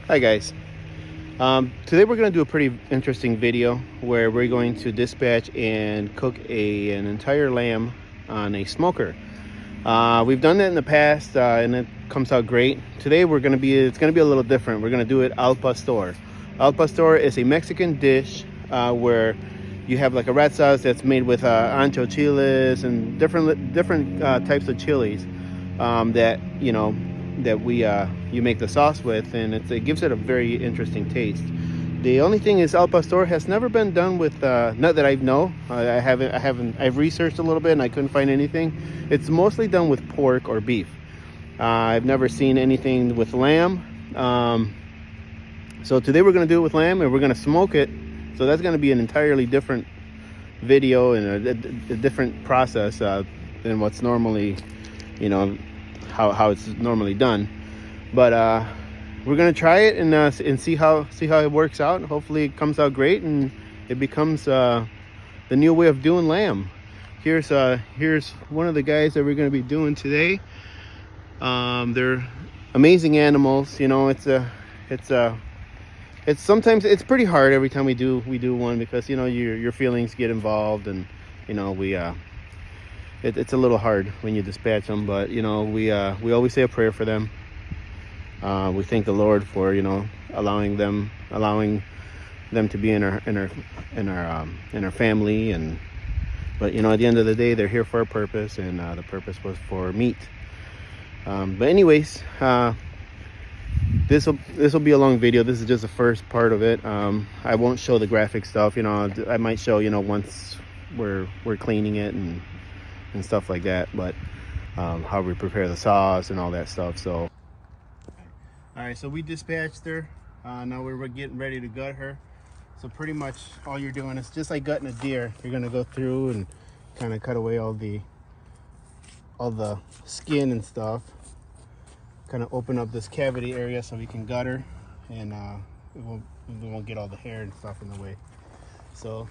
Hi guys. Today we're going to do a pretty interesting video where we're going to dispatch and cook an entire lamb on a smoker. We've done that in the past and it comes out great. Today it's going to be a little different. We're going to do it al pastor. Al pastor is a Mexican dish where you have like a red sauce that's made with ancho chiles and different types of chilies that you make the sauce with, and it gives it a very interesting taste. The only thing is, al pastor has never been done with, not that I know. I've researched a little bit and I couldn't find anything. It's mostly done with pork or beef. I've never seen anything with lamb. So today we're going to do it with lamb and we're going to smoke it. So that's going to be an entirely different video and a different process than what's normally, how it's normally done. But we're gonna try it and see how it works out. Hopefully it comes out great and it becomes the new way of doing lamb. Here's one of the guys that we're gonna be doing today. They're amazing animals. It's sometimes it's pretty hard every time we do one, because your feelings get involved, and it's a little hard when you dispatch them. But we always say a prayer for them. We thank the Lord for allowing them to be in our family, but at the end of the day, they're here for a purpose, and the purpose was for meat. But anyways, this will be a long video. This is just the first part of it. I won't show the graphic stuff. I might show once we're cleaning it and stuff like that, but how we prepare the sauce and all that stuff. So all right, so we dispatched her. Now we're getting ready to gut her. So pretty much all you're doing is just like gutting a deer. You're gonna go through and kind of cut away all the skin and stuff. Kind of open up this cavity area so we can gut her, and we won't get all the hair and stuff in the way. So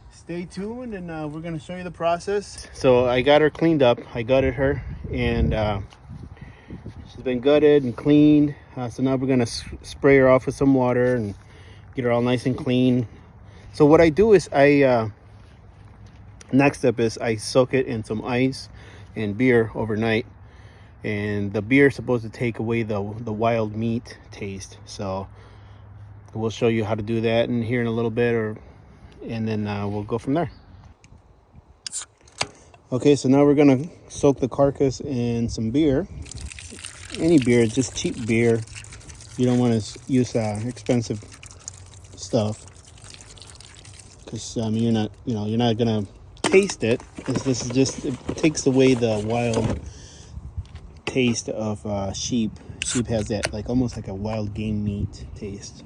stay tuned, and we're gonna show you the process. So I got her cleaned up. I gutted her, and she's been gutted and cleaned. So now we're gonna spray her off with some water and get her all nice and clean. So what I do is next step is I soak it in some ice and beer overnight. And the beer is supposed to take away the wild meat taste. So we'll show you how to do that here in a little bit, and then we'll go from there. Okay, so now we're gonna soak the carcass in some beer. Any beer, just cheap beer. You don't want to use expensive stuff, because you're not gonna taste it. It takes away the wild taste of sheep. Sheep has that almost like a wild game meat taste.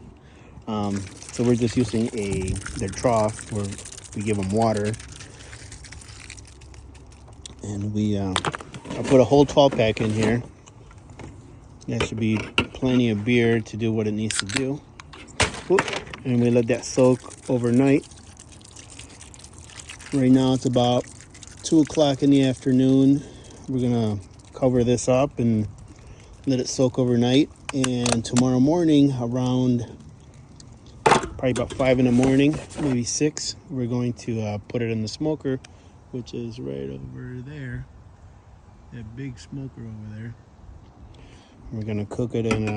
So we're just using their trough where we give them water, and I put a whole 12 pack in here. That should be plenty of beer to do what it needs to do. And we let that soak overnight. Right now it's about 2 o'clock in the afternoon. We're gonna cover this up and let it soak overnight. And tomorrow morning, around probably about 5 in the morning, maybe 6, we're going to put it in the smoker, which is right over there. That big smoker over there. We're gonna cook it in.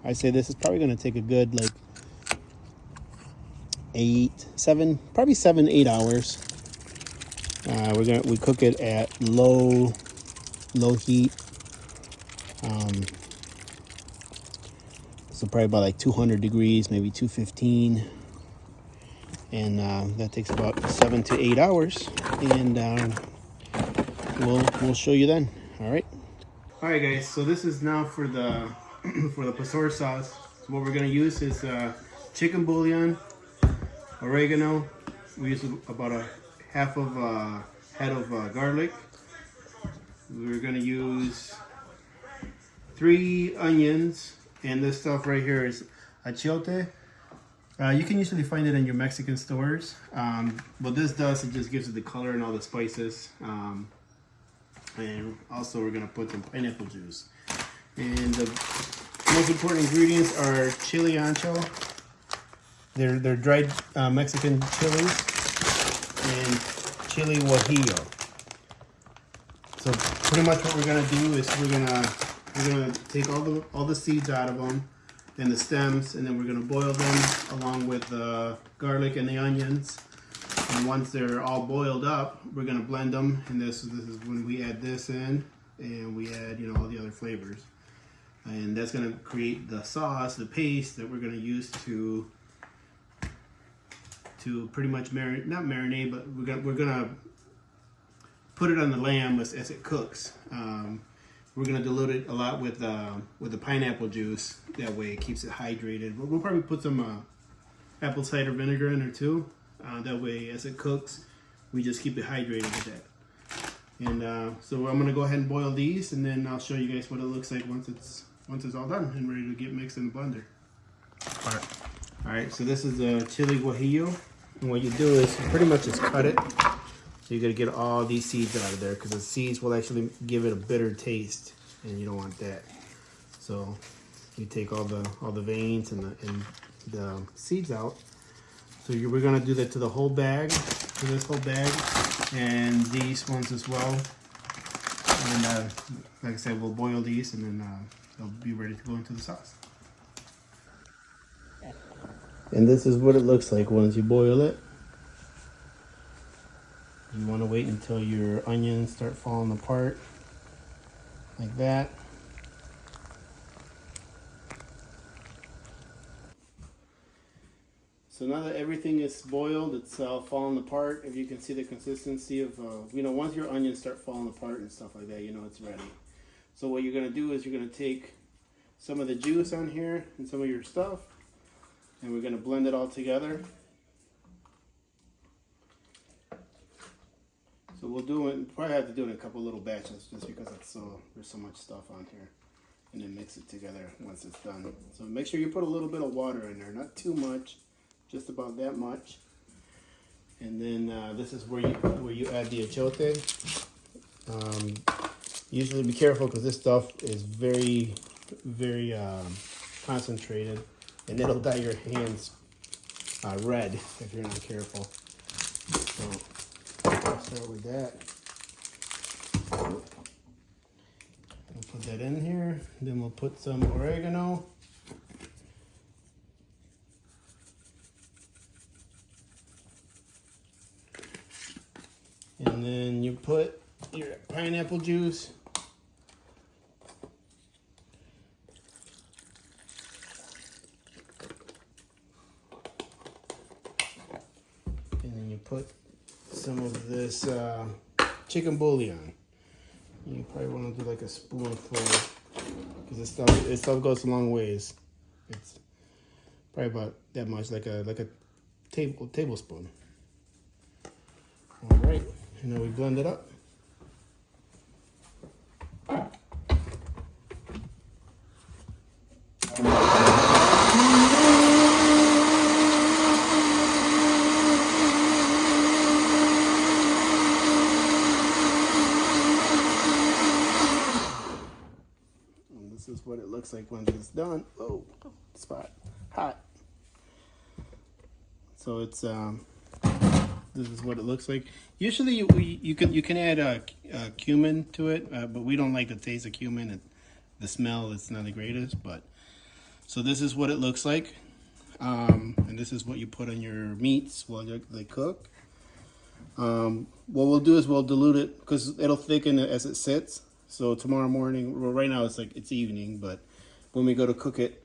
I say this is probably gonna take a good 7-8 hours. We cook it at low heat. So probably about 200 degrees, maybe 215, and that takes about 7 to 8 hours. And we'll show you then. All right. All right, guys. So this is now for the for the pastor sauce. So what we're gonna use is chicken bouillon, oregano. We use about a half of head of garlic. We're gonna use 3 onions, and this stuff right here is achiote. You can usually find it in your Mexican stores. What this does, it just gives it the color and all the spices. And also we're gonna put some pineapple juice. And Most important ingredients are chili ancho. They're dried Mexican chilies and chili guajillo. So pretty much what we're gonna do is we're gonna take all the seeds out of them and the stems, and then we're gonna boil them along with the garlic and the onions. And once they're all boiled up, we're gonna blend them. And this is when we add this in, and we add all the other flavors. And that's gonna create the sauce, the paste that we're gonna use to pretty much not marinate, but we're gonna put it on the lamb as it cooks. We're gonna dilute it a lot with the pineapple juice. That way it keeps it hydrated. But we'll probably put some apple cider vinegar in there too. That way as it cooks, we just keep it hydrated with that. And so I'm gonna go ahead and boil these, and then I'll show you guys what it looks like once it's all done and ready to get mixed in the blender. All right, so this is the chili guajillo. And what you do is pretty much just cut it. So you gotta get all these seeds out of there, because the seeds will actually give it a bitter taste, and you don't want that. So you take all the veins and the seeds out. So we're gonna do that to the whole bag, to this whole bag, and these ones as well. And like I said, we'll boil these, and then they'll be ready to go into the sauce. And this is what it looks like once you boil it. You want to wait until your onions start falling apart, like that. So now that everything is boiled, it's falling apart. If you can see the consistency of, once your onions start falling apart and stuff like that, it's ready. So what you're going to do is you're going to take some of the juice on here and some of your stuff, and we're going to blend it all together. So we'll probably have to do it in a couple little batches, just because there's so much stuff on here, and then mix it together once it's done. So make sure you put a little bit of water in there, not too much, just about that much. And then this is where you add the achiote. Usually be careful, because this stuff is very, very concentrated, and it'll dye your hands red if you're not careful. So I'll start with that. We'll put that in here. Then we'll put some oregano. And then you put your pineapple juice. And then you put some of this chicken bouillon. You probably want to do like a spoonful, because this stuff goes a long ways. It's probably about that much, like a tablespoon. All right, and then we blend it up. This is what it looks like once it's done. Oh, spot, hot. So it's this is what it looks like. Usually you can add cumin to it, but we don't like the taste of cumin. The smell is not the greatest, but so this is what it looks like. And this is what you put on your meats while they cook. What we'll do is we'll dilute it, because it'll thicken as it sits. So tomorrow morning, well, right now it's evening, but when we go to cook it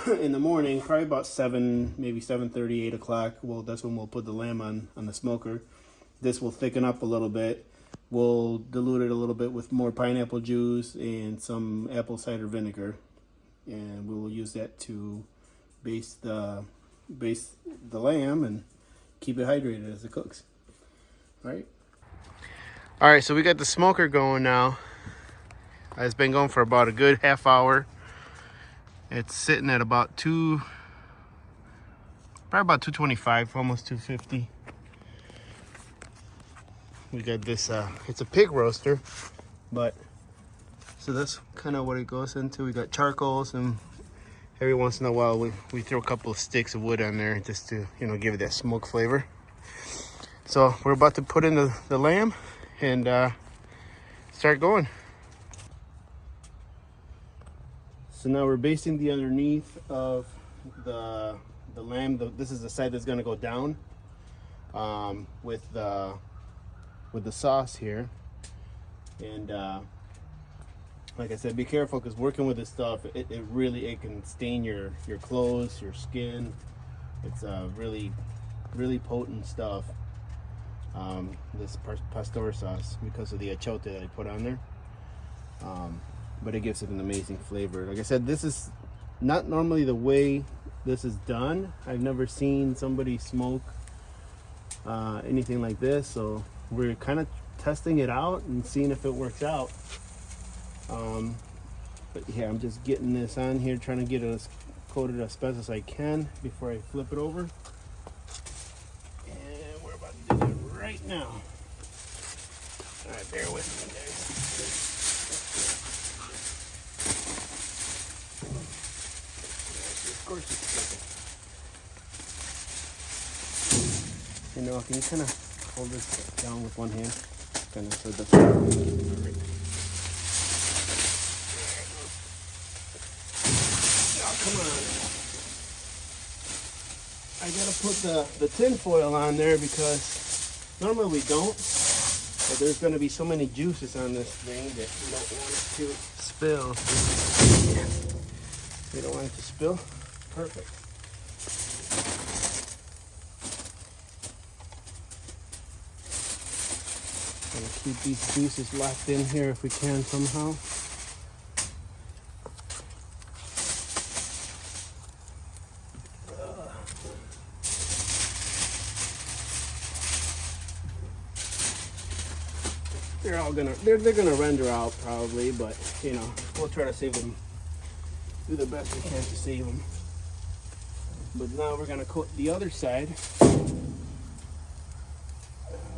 in the morning, probably about 7, maybe 7:30, 8 o'clock, well, that's when we'll put the lamb on the smoker. This will thicken up a little bit. We'll dilute it a little bit with more pineapple juice and some apple cider vinegar, and we will use that to baste the lamb and keep it hydrated as it cooks. All right, so we got the smoker going now. It's been going for about a good half hour. It's sitting at about probably about 225, almost 250. We got this, it's a pig roaster, but So that's kind of what it goes into. We got charcoals, and every once in a while we throw a couple of sticks of wood on there just to, you know, give it that smoke flavor. So we're about to put in the lamb and start going. So now we're basting the underneath of the lamb. This is the side that's gonna go down with the sauce here. And like I said, be careful, because working with this stuff, it can stain your clothes, your skin. It's really potent stuff. This pastor sauce, because of the achote that I put on there. But it gives it an amazing flavor. Like I said, this is not normally the way this is done. I've never seen somebody smoke anything like this, so we're kind of testing it out and seeing if it works out. But yeah, I'm just getting this on here, trying to get it as coated as best as I can before I flip it over. And we're about to do that right now. All right, bear with me, guys. Of course it's cooking. You know, can you kind of hold this down with one hand? Kind of so that's perfect. Oh, come on. I gotta put the tin foil on there because normally we don't. But there's gonna be so many juices on this thing that we don't want it to spill. Yeah. We don't want it to spill. Perfect. Gonna keep these juices locked in here if we can somehow. They're gonna render out probably, but you know, we'll try to save them. Do the best we can to save them. But now we're gonna coat the other side.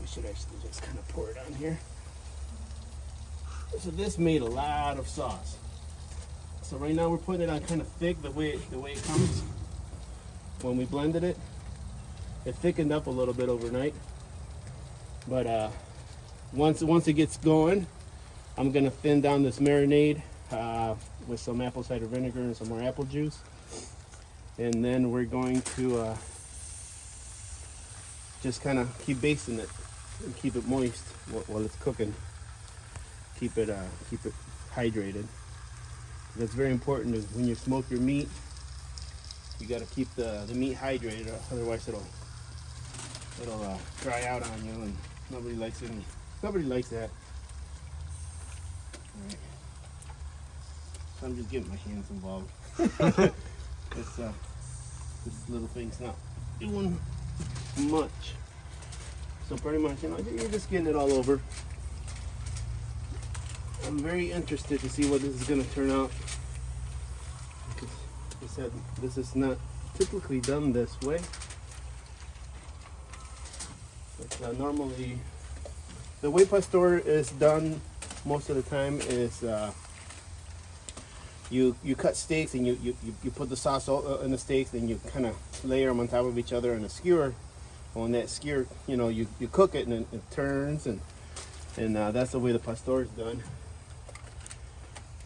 We should actually just kind of pour it on here. So this made a lot of sauce. So right now we're putting it on kind of thick, the way it comes. When we blended it, it thickened up a little bit overnight. But once it gets going, I'm gonna thin down this marinade with some apple cider vinegar and some more apple juice. And then we're going to just kind of keep basting it and keep it moist while it's cooking. Keep it hydrated. That's very important. Is when you smoke your meat, you got to keep the meat hydrated, otherwise it'll dry out on you, and nobody likes it. Nobody likes that. All right. So I'm just getting my hands involved. This little thing's not doing much. So pretty much, you know, you're just getting it all over. I'm very interested to see what this is going to turn out. Because like I said, this is not typically done this way. But normally, the way pastor is done most of the time is you cut steaks and you put the sauce in the steaks, and you kind of layer them on top of each other in a skewer. On that skewer, you know, you cook it and it turns, and that's the way the pastor is done.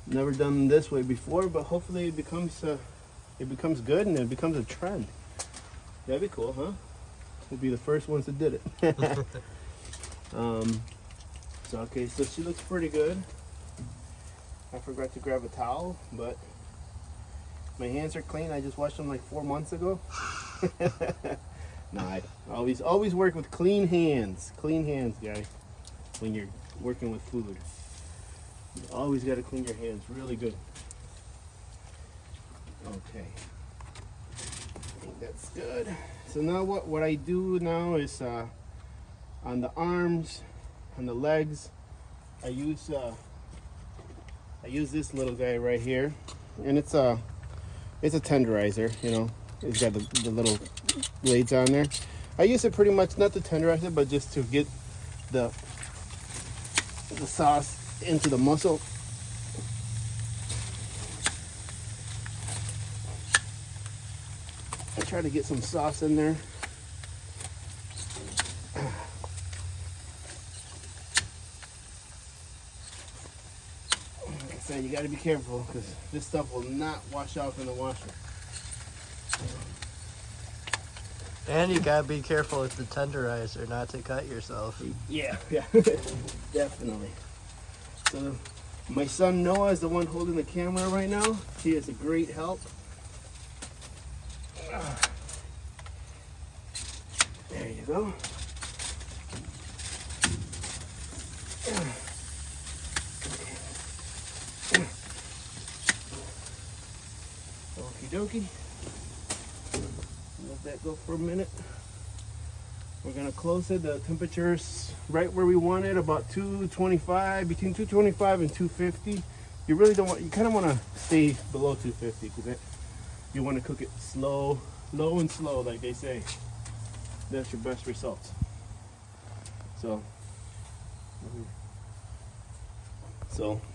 Never done this way before, but hopefully it becomes good and it becomes a trend. That'd be cool, huh? We'll be the first ones that did it. So okay, so she looks pretty good. I forgot to grab a towel, but my hands are clean. I just washed them like 4 months ago. No, I always work with clean hands. Clean hands, guys. When you're working with food, you always got to clean your hands really good. Okay, I think that's good. So now what I do now is on the arms, on the legs, I use this little guy right here, and it's a tenderizer. You know, it's got the little blades on there. I use it pretty much not to tenderize it, but just to get the sauce into the muscle. try to get some sauce in there. Like I said, you got to be careful because this stuff will not wash off in the washer. And you gotta be careful with the tenderizer not to cut yourself. Yeah, definitely. So my son Noah is the one holding the camera right now. He is a great help. There you go. Okie dokie. Let that go for a minute. We're gonna close it. The temperature's right where we want it, about 225, between 225 and 250. You really don't want, you kind of want to stay below 250 because you want to cook it slow, low and slow, like they say. That's your best results. So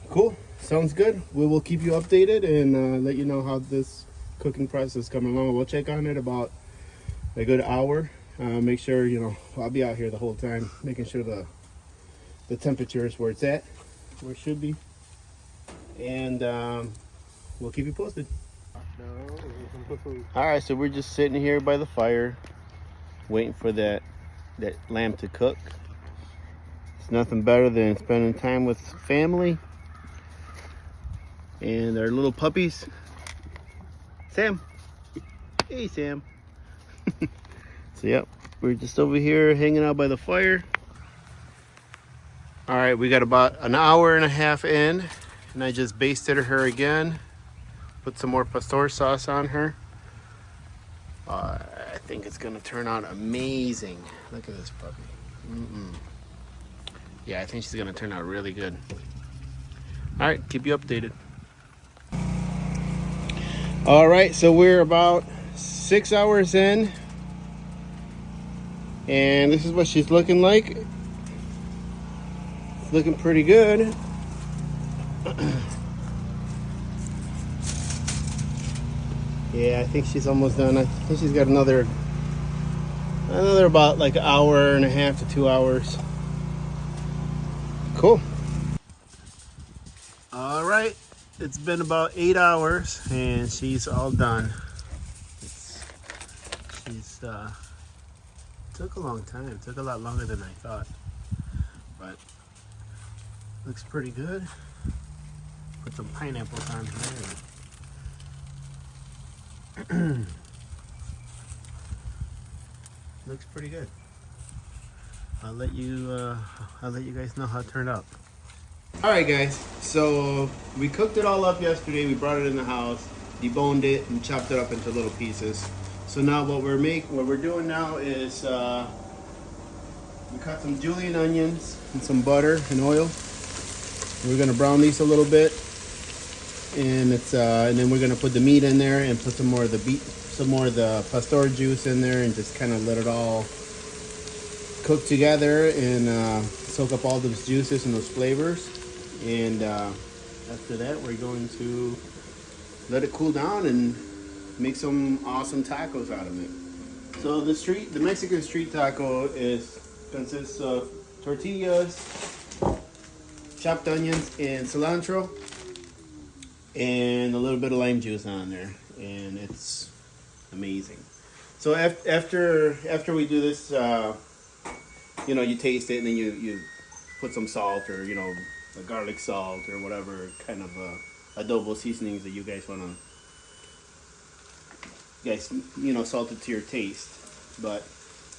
cool. Sounds good. We will keep you updated and let you know how this cooking process is coming along. We'll check on it about a good hour. Make sure, you know, I'll be out here the whole time, making sure the temperature is where it's at, where it should be. And we'll keep you posted. All right, so we're just sitting here by the fire, waiting for that lamb to cook. It's nothing better than spending time with family and our little puppies. Sam. Hey, Sam. So, yep, we're just over here hanging out by the fire. All right, we got about an hour and a half in, and I just basted her again. Put some more pastor sauce on her. I think it's gonna turn out amazing. Look at this puppy. Yeah, I think she's gonna turn out really good. All right, keep you updated. All right, so we're about 6 hours in, and this is what she's looking like. It's looking pretty good. Yeah, I think she's almost done. I think she's got another about like an hour and a half to 2 hours. Cool. All right, it's been about 8 hours and she's all done. She's took a long time. It took a lot longer than I thought, but looks pretty good. Put some pineapples on here. Looks pretty good. I'll let you guys know how it turned out. All right, guys. So we cooked it all up yesterday. We brought it in the house, deboned it, and chopped it up into little pieces. So now what we're doing now is we cut some julienne onions and some butter and oil. We're gonna brown these a little bit, and then we're gonna put the meat in there and put some more of the pastor juice in there, and just kind of let it all cook together and soak up all those juices and those flavors. And after that, we're going to let it cool down and make some awesome tacos out of it. So the Mexican street taco consists of tortillas, chopped onions, and cilantro, and a little bit of lime juice on there, and it's amazing. So after we do this, you know, you taste it, and then you put some salt, or you know, a garlic salt or whatever kind of adobo seasonings that you guys want to. You know, salt it to your taste. But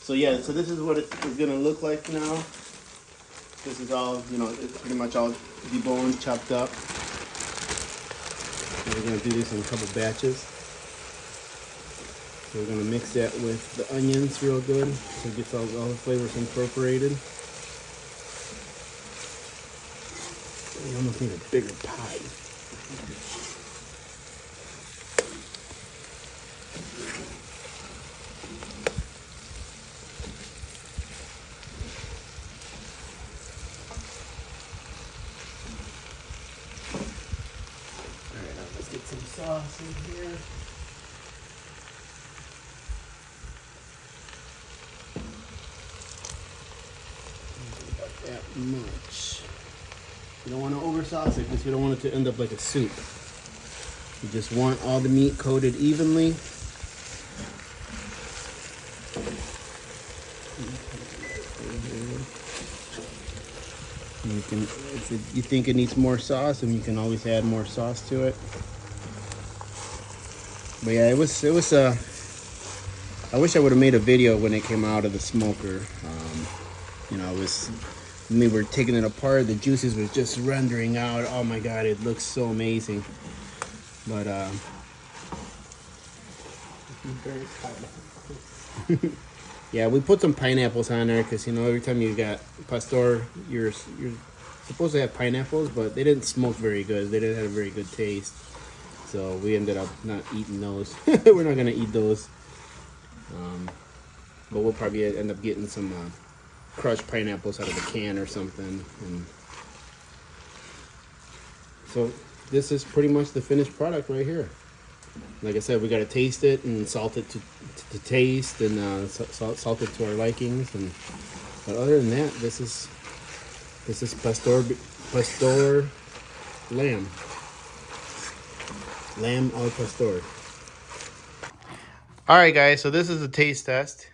so yeah, so this is what it's gonna look like now. This is all, you know, it's pretty much all deboned, chopped up. And we're gonna do this in a couple batches. So we're gonna mix that with the onions real good, so it gets all the flavors incorporated. You almost need a bigger pie. Sauce in here. much. You don't want to over sauce it because you don't want it to end up like a soup. You just want all the meat coated evenly. You can, if you think it needs more sauce, then you can always add more sauce to it. But yeah, it was. I wish I would have made a video when it came out of the smoker. You know, when we were taking it apart, the juices was just rendering out. Oh my God, it looks so amazing. But yeah, we put some pineapples on there because, you know, every time you got pastor, you're supposed to have pineapples, but they didn't smoke very good. They didn't have a very good taste. So we ended up not eating those. We're not gonna eat those. But we'll probably end up getting some crushed pineapples out of a can or something. And so this is pretty much the finished product right here. Like I said, we got to taste it and salt it to taste, and salt it to our likings. But other than that, this is pastor lamb au pastor. All right, guys. So this is a taste test.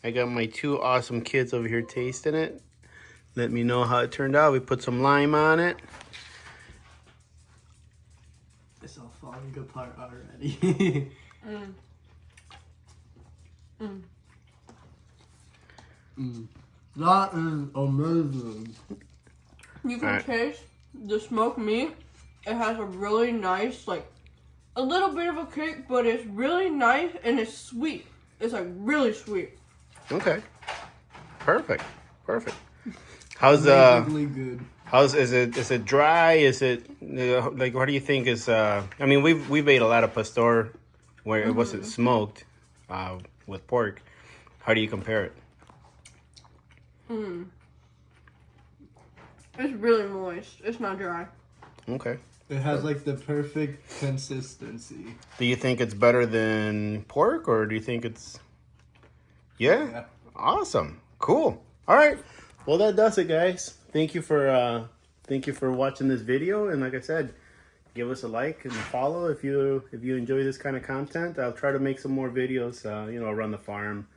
I got my two awesome kids over here tasting it. Let me know how it turned out. We put some lime on it. It's all falling apart already. That is amazing. You can Alright. taste the smoked meat. It has a really nice, like, a little bit of a kick, but it's really nice and it's sweet. It's like really sweet. Okay. Perfect. How's Amazingly good. is it dry? Is it like, what do you think is I mean, we've ate a lot of pastor where it wasn't smoked with pork. How do you compare it? It's really moist. It's not dry. Okay. It has like the perfect consistency. Do you think it's better than pork, or do you think it's yeah? Awesome. Cool. All right. Well, that does it, guys. Thank you for watching this video, and like I said, give us a like and a follow if you enjoy this kind of content. I'll try to make some more videos, you know, around the farm,